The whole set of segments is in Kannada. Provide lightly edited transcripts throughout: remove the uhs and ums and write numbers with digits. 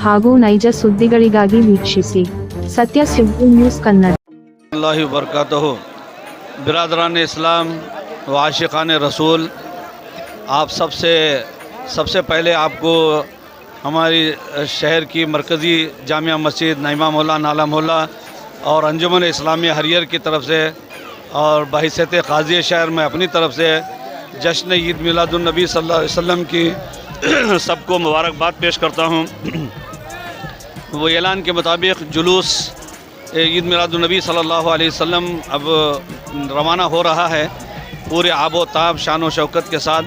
ಹಾಗೂ ನೈಜ ಸುದ್ದಿಗಳಿಗಾಗಿ ವೀಕ್ಷಿಸಿ ಸತ್ಯ ಸುದ್ದಿ ನ್ಯೂಸ್ ಕನ್ನಡ। अल्लाह बरकातहू। बिरादरान इस्लाम व आशिक़ान रसूल, आप सबसे पहले आपको हमारी शहर की मरकज़ी जामिया मस्जिद नईमा मोहल्ला नाला मोहल्ला और अंजुमन इस्लामी हरियर की तरफ से और बहैसियत क़ाज़ी शहर में अपनी तरफ से जश्न ईद मिलादुन्नबी सल्लल्लाहु अलैहि वसल्लम की सबको मुबारकबाद पेश करता हूँ। वो ऐलान के मुताबिक जुलूस ईद मिलादुन्नबी सल्लल्लाहु अलैहि वसल्लम अब रवाना हो रहा है पूरे आबो ताब शान व शौकत के साथ।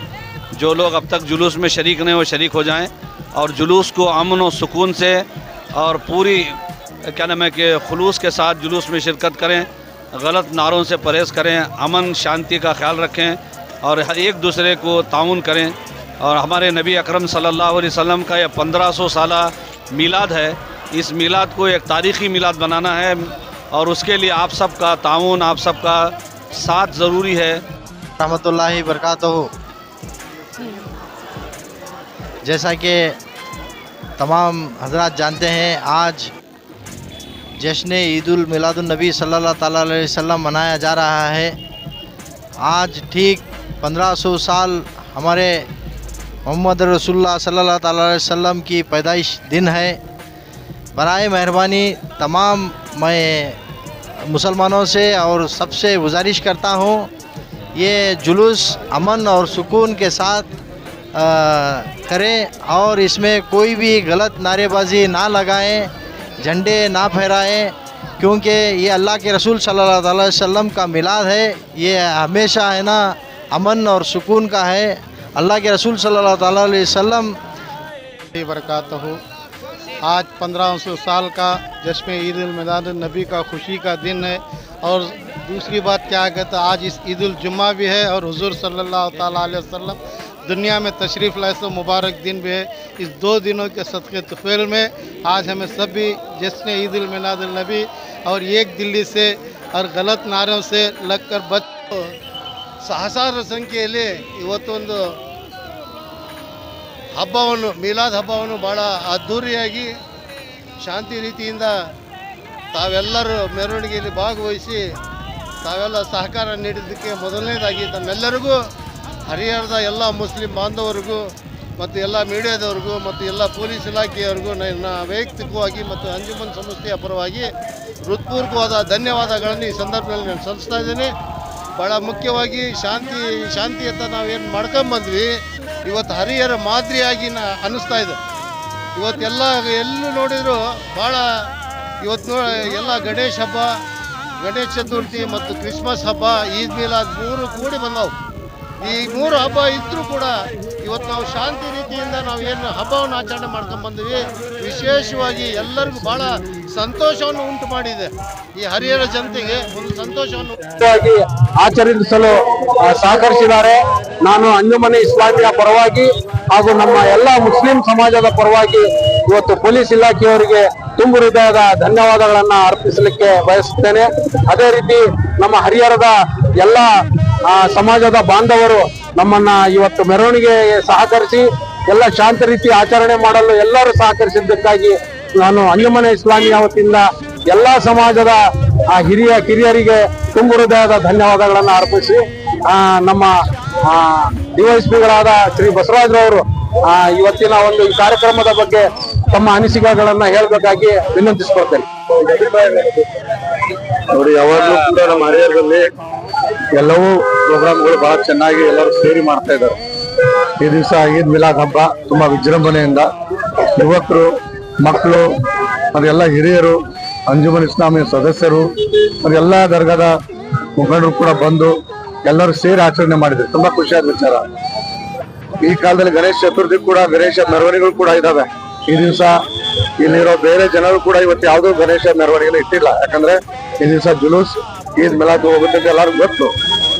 जो लोग अब तक जुलूस में शरीक नहीं वो शरीक हो जाएं और जुलूस को अमन व सुकून से और पूरी क्या नाम है कि खुलूस के साथ जुलूस में शिरकत करें, गलत नारों से परहेज़ करें, अमन शांति का ख्याल रखें और हर एक दूसरे को ताउन करें। और हमारे नबी अकरम सल्लल्लाहु अलैहि वसल्लम का यह 1500 साला मीलाद है। इस मीलाद को एक तारीख़ी मीलाद बनाना है और उसके लिए आप सब का ताउन, आप सब का साथ ज़रूरी है। रहमतुल्लाहि बरकातहू। जैसा कि तमाम हजरात जानते हैं, आज जश्न ईदुल मिलादुन्नबी सल्लल्लाहु ताला अलैहि वसल्लम मनाया जा रहा है। आज ठीक 1500 साल हमारे मोहम्मद रसूलुल्लाह सल्लल्लाहु ताला अलैहि वसल्लम की पैदाइश दिन है। बराए मेहरबानी तमाम मैं मुसलमानों से और सबसे गुजारिश करता हूँ, ये जुलूस अमन और सुकून के साथ करें और इसमें कोई भी गलत नारेबाजी ना लगाएं, झंडे ना फहराएं, क्योंकि ये अल्लाह के रसूल सल्लल्लाहु अलैहि वसल्लम का मिलाद है। ये हमेशा है ना अमन और सुकून का है। अल्लाह के रसूल सल्लल्लाहु अलैहि वसल्लम बरकातहू। आज 1500 साल का जश्न ईदुल मिलादुन्नबी का खुशी का दिन है। और दूसरी बात क्या कहते हैं, आज इस ईदुल जुम्मा भी है और हुजूर सल्लल्लाहु ताला अलैहि वसल्लम दुनिया में तशरीफ़ लाए तो मुबारक दिन भी है। इस 2 दिनों के सदक़े तुफ़ैल में आज हमें सभी जश्न ईदुल मिलादुन्नबी और एक दिल्ली से और गलत नारों से लगकर बच ಸಹಸ್ರಾರು ಸಂಖ್ಯೆಯಲ್ಲಿ ಇವತ್ತೊಂದು ಹಬ್ಬವನ್ನು ಮೀಲಾದ್ ಹಬ್ಬವನ್ನು ಭಾಳ ಅದ್ಧೂರಿಯಾಗಿ ಶಾಂತಿ ರೀತಿಯಿಂದ ತಾವೆಲ್ಲರೂ ಮೆರವಣಿಗೆಯಲ್ಲಿ ಭಾಗವಹಿಸಿ ತಾವೆಲ್ಲ ಸಹಕಾರ ನೀಡಿದ್ದಕ್ಕೆ ಮೊದಲನೇದಾಗಿ ತಮ್ಮೆಲ್ಲರಿಗೂ ಹರಿಹರದ ಎಲ್ಲ ಮುಸ್ಲಿಂ ಬಾಂಧವರಿಗೂ ಮತ್ತು ಎಲ್ಲ ಮೀಡಿಯಾದವ್ರಿಗೂ ಮತ್ತು ಎಲ್ಲ ಪೊಲೀಸ್ ಇಲಾಖೆಯವರಿಗೂ ನನ್ನ ವೈಯಕ್ತಿಕವಾಗಿ ಮತ್ತು ಅಂಜುಮನ್ ಸಂಸ್ಥೆಯ ಪರವಾಗಿ ಹೃತ್ಪೂರ್ವಕವಾದ ಧನ್ಯವಾದಗಳನ್ನು ಈ ಸಂದರ್ಭದಲ್ಲಿ ನಾನು ಸಲ್ಲಿಸ್ತಾ ಇದ್ದೀನಿ। ಭಾಳ ಮುಖ್ಯವಾಗಿ ಶಾಂತಿ ಅಂತ ನಾವೇನು ಮಾಡ್ಕೊಂಬಂದ್ವಿ, ಇವತ್ತು ಹರಿಹರ ಮಾದರಿಯಾಗಿ ಅನ್ನಿಸ್ತಾ ಇದೆ। ಇವತ್ತೆಲ್ಲ ಎಲ್ಲೂ ನೋಡಿದರೂ ಭಾಳ ಇವತ್ತು ಎಲ್ಲ ಗಣೇಶ ಹಬ್ಬ, ಗಣೇಶ ಚತುರ್ಥಿ ಮತ್ತು ಕ್ರಿಸ್ಮಸ್ ಹಬ್ಬ, ಈದ್ ಮಿಲಾದ್ 3 ಕೂಡಿ ಬಂದವು। ಈ 3 ಹಬ್ಬ ಇದ್ದರೂ ಕೂಡ ಇವತ್ತು ನಾವು ಶಾಂತಿ ರೀತಿಯಿಂದ ನಾವು ಏನು ಹಬ್ಬವನ್ನು ಆಚರಣೆ ಮಾಡ್ಕೊಂಡ್ಬಂದ್ವಿ, ವಿಶೇಷವಾಗಿ ಎಲ್ಲರಿಗೂ ಭಾಳ ಸಂತೋಷವನ್ನು ಉಂಟು ಮಾಡಿದೆ। ಈ ಹರಿಹರ ಜನತೆಗೆ ಒಂದು ಸಂತೋಷವನ್ನು ಆಚರಿಸಲು ಸಹಕರಿಸಿದ್ದಾರೆ। ನಾನು ಅಂಜುಮನೆ ಇಸ್ಲಾಮಿಯ ಪರವಾಗಿ ಹಾಗೂ ನಮ್ಮ ಎಲ್ಲ ಮುಸ್ಲಿಂ ಸಮಾಜದ ಪರವಾಗಿ ಇವತ್ತು ಪೊಲೀಸ್ ಇಲಾಖೆಯವರಿಗೆ ತುಂಬು ಹೃದಯದ ಧನ್ಯವಾದಗಳನ್ನು ಅರ್ಪಿಸಲಿಕ್ಕೆ ಬಯಸುತ್ತೇನೆ। ಅದೇ ರೀತಿ ನಮ್ಮ ಹರಿಹರದ ಎಲ್ಲ ಸಮಾಜದ ಬಾಂಧವರು ನಮ್ಮನ್ನ ಇವತ್ತು ಮೆರವಣಿಗೆ ಸಹಕರಿಸಿ ಎಲ್ಲ ಶಾಂತ ರೀತಿ ಆಚರಣೆ ಮಾಡಲು ಎಲ್ಲರೂ ಸಹಕರಿಸಿದ್ದಕ್ಕಾಗಿ ನಾನು ಅಂಜುಮನೆ ಇಸ್ಲಾಮಿಯ ವತಿಯಿಂದ ಎಲ್ಲ ಸಮಾಜದ ಕಿರಿಯರಿಗೆ ತುಂಬು ಹೃದಯದ ಧನ್ಯವಾದಗಳನ್ನು ಅರ್ಪಿಸಿ ನಮ್ಮ ಡಿವೈಎಸ್ಪಿಗಳಾದ ಶ್ರೀ ಬಸವರಾಜರವರು ಇವತ್ತಿನ ಒಂದು ಈ ಕಾರ್ಯಕ್ರಮದ ಬಗ್ಗೆ ತಮ್ಮ ಅನಿಸಿಕೆಗಳನ್ನ ಹೇಳಬೇಕಾಗಿ ವಿನಂತಿಸಿಕೊಳ್ತೇನೆ। ನೋಡಿ, ಯಾವಾಗಲೂ ಕೂಡ ನಮ್ಮ ಹರಿಹರದಲ್ಲಿ ಎಲ್ಲವೂ ಪ್ರೋಗ್ರಾಮ್ಗಳು ಬಹಳ ಚೆನ್ನಾಗಿ ಎಲ್ಲರೂ ಸೇರಿ ಮಾಡ್ತಾ ಇದ್ದಾರೆ। ಈ ದಿವಸ ಈದ್ ಮಿಲಾದ್ ಹಬ್ಬ ತುಂಬಾ ವಿಜೃಂಭಣೆಯಿಂದ ಯುವಕರು, ಮಕ್ಕಳು, ಅದೆಲ್ಲ ಹಿರಿಯರು, ಅಂಜುಮನ್ ಇಸ್ಲಾಮಿಯ ಸದಸ್ಯರು, ಅದೆಲ್ಲ ದರ್ಗಾದ ಮುಖಂಡರು ಕೂಡ ಬಂದು ಎಲ್ಲರೂ ಸೇರಿ ಆಚರಣೆ ಮಾಡಿದ್ರು। ತುಂಬಾ ಖುಷಿಯಾದ ವಿಚಾರ। ಈ ಕಾಲದಲ್ಲಿ ಗಣೇಶ ಚತುರ್ಥಿ ಕೂಡ, ಗಣೇಶ ಮೆರವಣಿಗೆಗಳು ಕೂಡ ಇದಾವೆ। ಈ ದಿವಸ ಇಲ್ಲಿರೋ ಬೇರೆ ಜನರು ಕೂಡ ಇವತ್ತು ಯಾವುದೋ ಗಣೇಶ ಮೆರವಣಿಗೆ ಇಟ್ಟಿಲ್ಲ, ಯಾಕಂದ್ರೆ ಈ ದಿವಸ ಜುಲೂಸ್ ಈದ್ ಮಿಲಾದ್ ಹೋಗುತ್ತೆ ಅಂತ ಎಲ್ಲರಿಗೂ ಗೊತ್ತು।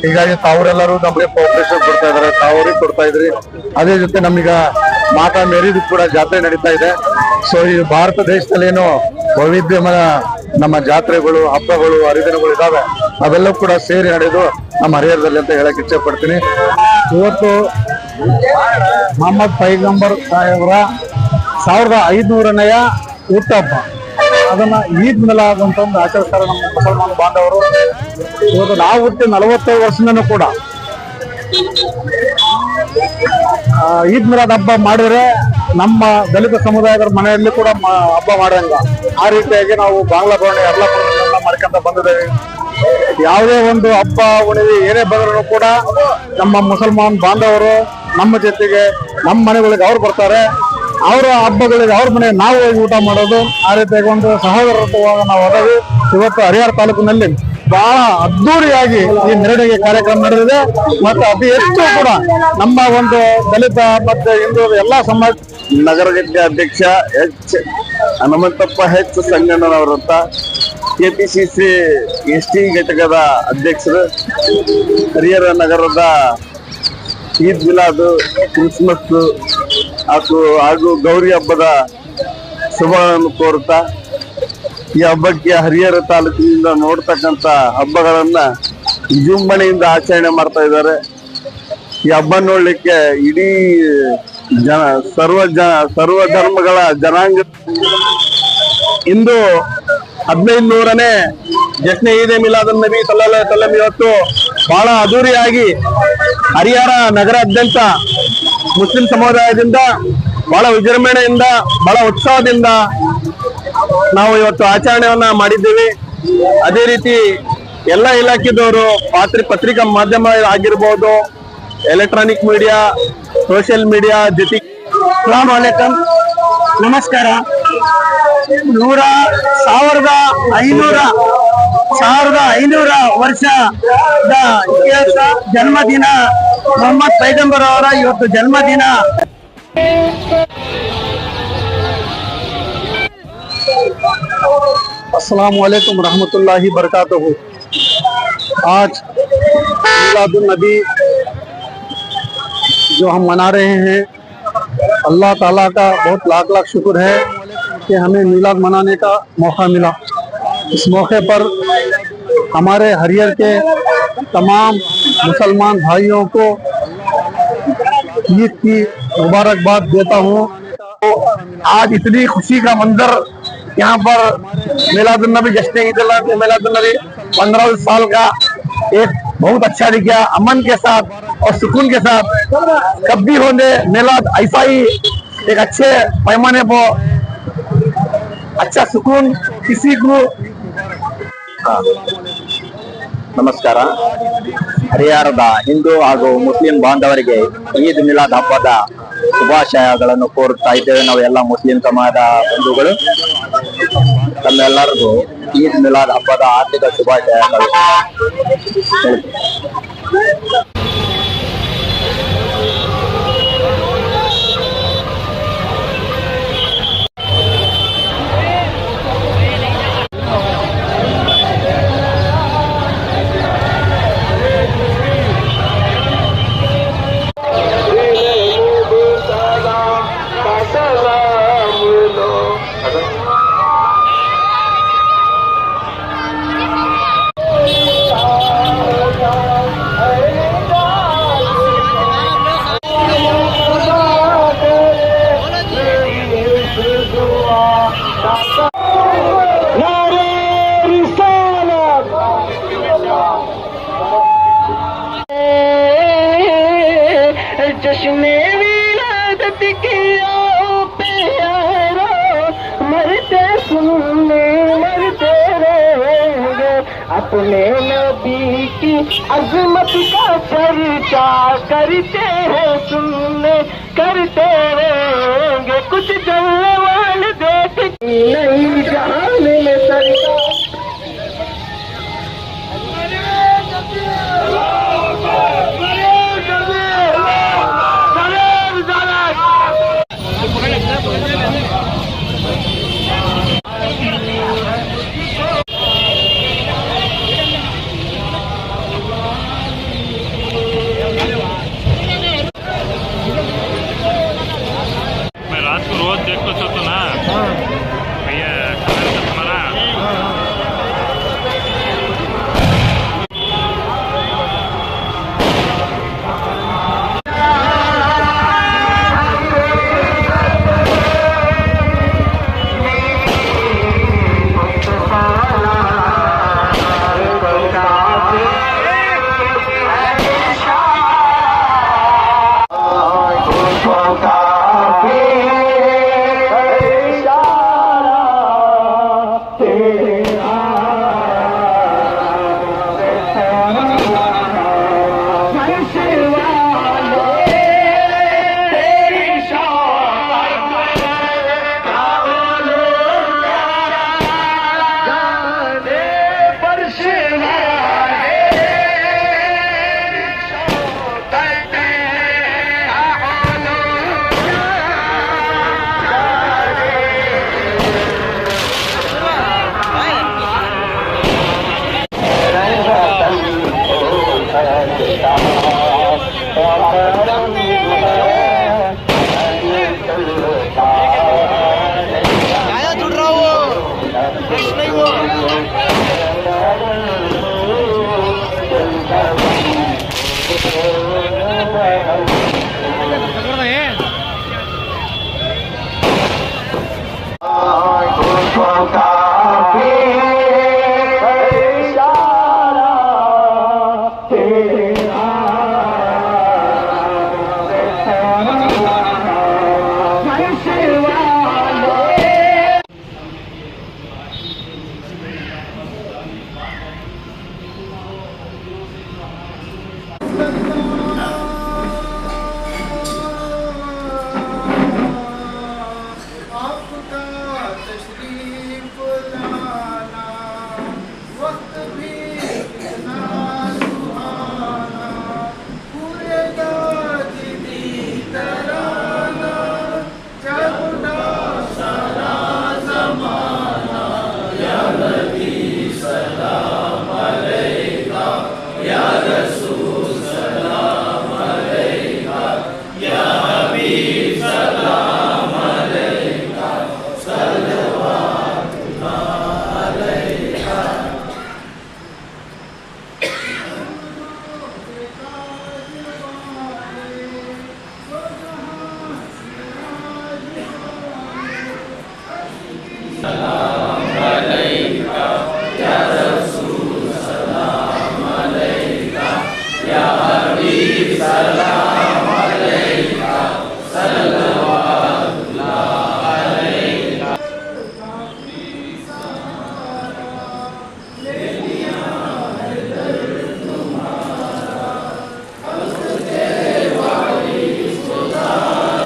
ಹೀಗಾಗಿ ತಾವರೆಲ್ಲರೂ ನಮಗೆ ಕೋಆಪರೇಷನ್ ಕೊಡ್ತಾ ಇದಾರೆ, ತಾವ್ರಿಗೆ ಕೊಡ್ತಾ ಇದ್ರಿ। ಅದೇ ಜೊತೆ ನಮೀಗ ಮಾತಾ ಮೇರಿದು ಕೂಡ ಜಾತ್ರೆ ನಡೀತಾ ಇದೆ। ಸೊ ಈ ಭಾರತ ದೇಶದಲ್ಲಿ ಏನು ವೈವಿಧ್ಯಮಯ ನಮ್ಮ ಜಾತ್ರೆಗಳು, ಹಬ್ಬಗಳು, ಹರಿದಿನಗಳು ಇದಾವೆ, ಅವೆಲ್ಲ ಕೂಡ ಸೇರಿ ನಡೆದು ನಮ್ಮ ಹರಿಹರದಲ್ಲಿ ಅಂತ ಹೇಳಕ್ ಇಚ್ಛೆ ಪಡ್ತೀನಿ। ಇವತ್ತು ಮೊಹಮ್ಮದ್ ಪೈಗಂಬರ್ ಸಾಹೇಬ್ರ 1500ನೆಯ ಹುಟ್ಟುಹಬ್ಬ. ಅದನ್ನ ಈದ್ ಮಿಲಾದ್ ಅಂತ ಒಂದು ಆಚರಿಸ್ತಾರೆ ನಮ್ಮ ಮುಸಲ್ಮಾನ ಬಾಂಧವರು. ಇವತ್ತು ನಾವು ಹುಟ್ಟಿ 45 ವರ್ಷದಿಂದನೂ ಕೂಡ ಈದ್ ಮಿಲಾದ್ ಹಬ್ಬ ಮಾಡಿದ್ರೆ ನಮ್ಮ ದಲಿತ ಸಮುದಾಯದ ಮನೆಯಲ್ಲಿ ಕೂಡ ಹಬ್ಬ ಮಾಡಂಗ. ಆ ರೀತಿಯಾಗಿ ನಾವು ಬಾಂಗ್ಲಾ ಭವನ ಎಲ್ಲ ಮಾಡ್ಕೊಂತ ಬಂದಿದ್ದೇವೆ. ಯಾವುದೇ ಒಂದು ಹಬ್ಬ ಉಣಿವಿ ಏನೇ ಬಂದರೂ ಕೂಡ ನಮ್ಮ ಮುಸಲ್ಮಾನ್ ಬಾಂಧವರು ನಮ್ಮ ಜೊತೆಗೆ ನಮ್ಮ ಮನೆಗಳಿಗೆ ಅವ್ರು ಬರ್ತಾರೆ, ಅವರ ಹಬ್ಬಗಳಿಗೆ ಅವ್ರ ಮನೆ ನಾವು ಹೋಗಿ ಊಟ ಮಾಡೋದು. ಆ ರೀತಿಯಾಗಿ ಒಂದು ಸಹೋದರತ್ವವಾಗಿ ನಾವು ಹೋದವಿ. ಇವತ್ತು ಹರಿಹರ ತಾಲೂಕಿನಲ್ಲಿ ಬಹಳ ಅದ್ದೂರಿಯಾಗಿ ಈ ಮೆರವಣಿಗೆ ಕಾರ್ಯಕ್ರಮ ನಡೆದಿದೆ. ಮತ್ತು ಅತಿ ಹೆಚ್ಚು ಕೂಡ ನಮ್ಮ ಒಂದು ದಲಿತ ಮತ್ತು ಹಿಂದೂ ಎಲ್ಲಾ ಸಮಾಜ ನಗರ ಘಟಕ ಅಧ್ಯಕ್ಷ ಹನುಮಂತಪ್ಪ ಸಂಗಣ್ಣನವರಂತ, ಕೆಪಿಸಿಸಿ ಎಸ್ಟಿ ಘಟಕದ ಅಧ್ಯಕ್ಷರು, ಹರಿಹರ ನಗರದ ಈದ್ ಮಿಲಾದ್, ಕ್ರಿಸ್ಮಸ್ ಹಾಗೂ ಗೌರಿ ಹಬ್ಬದ ಶುಭಗಳನ್ನು ಕೋರುತ್ತಾ, ಈ ಹಬ್ಬಕ್ಕೆ ಹರಿಹರ ತಾಲೂಕಿನಿಂದ ನೋಡ್ತಕ್ಕಂತ ಹಬ್ಬಗಳನ್ನ ವಿಜೃಂಭಣೆಯಿಂದ ಆಚರಣೆ ಮಾಡ್ತಾ ಇದ್ದಾರೆ. ಈ ಹಬ್ಬ ನೋಡ್ಲಿಕ್ಕೆ ಇಡೀ ಸರ್ವ ಧರ್ಮಗಳ ಜನಾಂಗ ಇಂದು 1500ನೇ ಜಶ್ನೆ ಈದ್ ಮಿಲಾದ್ ನಬಿ ಸಲ್ಲಲ್ಲಾಹು ಅಲೈಹಿ ವಸಲ್ಲಂ ಇವತ್ತು ಬಹಳ ಅದ್ದೂರಿಯಾಗಿ ಹರಿಹರ ನಗರಾದ್ಯಂತ ಮುಸ್ಲಿಂ ಸಮುದಾಯದಿಂದ ಬಹಳ ವಿಜೃಂಭಣೆಯಿಂದ ಬಹಳ ಉತ್ಸಾಹದಿಂದ ನಾವು ಇವತ್ತು ಆಚರಣೆಯನ್ನ ಮಾಡಿದ್ದೇವೆ. ಅದೇ ರೀತಿ ಎಲ್ಲ ಇಲಾಖೆದವರು ಪತ್ರಿಕಾ ಮಾಧ್ಯಮ ಆಗಿರ್ಬೋದು, ಎಲೆಕ್ಟ್ರಾನಿಕ್ ಮೀಡಿಯಾ, ಸೋಷಿಯಲ್ ಮೀಡಿಯಾ ಜೊತೆ ಅಸ್ಸಲಾಮು ಅಲೈಕುಂ, ನಮಸ್ಕಾರ. 1500 ವರ್ಷದ ಇತಿಹಾಸ ಜನ್ಮದಿನ ಮೊಹಮ್ಮದ್ ಪೈಗಂಬರ್ ಅವರ ಇವತ್ತು ಜನ್ಮದಿನ. अस्सलाम वालेकुम रहमतुल्लाहि बरकातहू। आज मिलादुन नबी जो हम मना रहे हैं, अल्लाह ताला का बहुत लाख लाख शुक्र है कि हमें मिलाद मनाने का मौका मिला। इस मौके पर हमारे हरिहर के तमाम मुसलमान भाइयों को ईद की मुबारकबाद देता हूँ। आज इतनी खुशी का मंजर यहाँ पर मिलादुन नबी जश्न ईद मिलादुन नबी 15 साल का एक बहुत अच्छा दिखा, अमन के साथ और सुकून के साथ। कभी होने मिलाद ऐसा ही एक अच्छे पैमाने पर अच्छा सुकून किसी को। ನಮಸ್ಕಾರ. ಹರಿಹರದ ಹಿಂದೂ ಹಾಗೂ ಮುಸ್ಲಿಂ ಬಾಂಧವರಿಗೆ ಈದ್ ಮಿಲಾದ್ ಹಬ್ಬದ ಶುಭಾಶಯಗಳನ್ನು ಕೋರುತ್ತಾ ಇದ್ದೇವೆ. ನಾವು ಎಲ್ಲ ಮುಸ್ಲಿಂ ಸಮಾಜದ ಬಂಧುಗಳು ತಮ್ಮೆಲ್ಲರಿಗೂ ಈದ್ ಮಿಲಾದ್ ಹಬ್ಬದ ಆರ್ಥಿಕ ಶುಭಾಶಯಗಳು. जश्ने विलादत किया प्यारा, मरते सुनने मरते रहेंगे, अपने नबी की अजमत का चर्चा करते हैं सुनने करते रहेंगे। कुछ जलने वाले देख नहीं जहान में सरकार रात को रोज देखो तो ना भैया तुम्हारा या रसूल सलाम अलैका या हबीब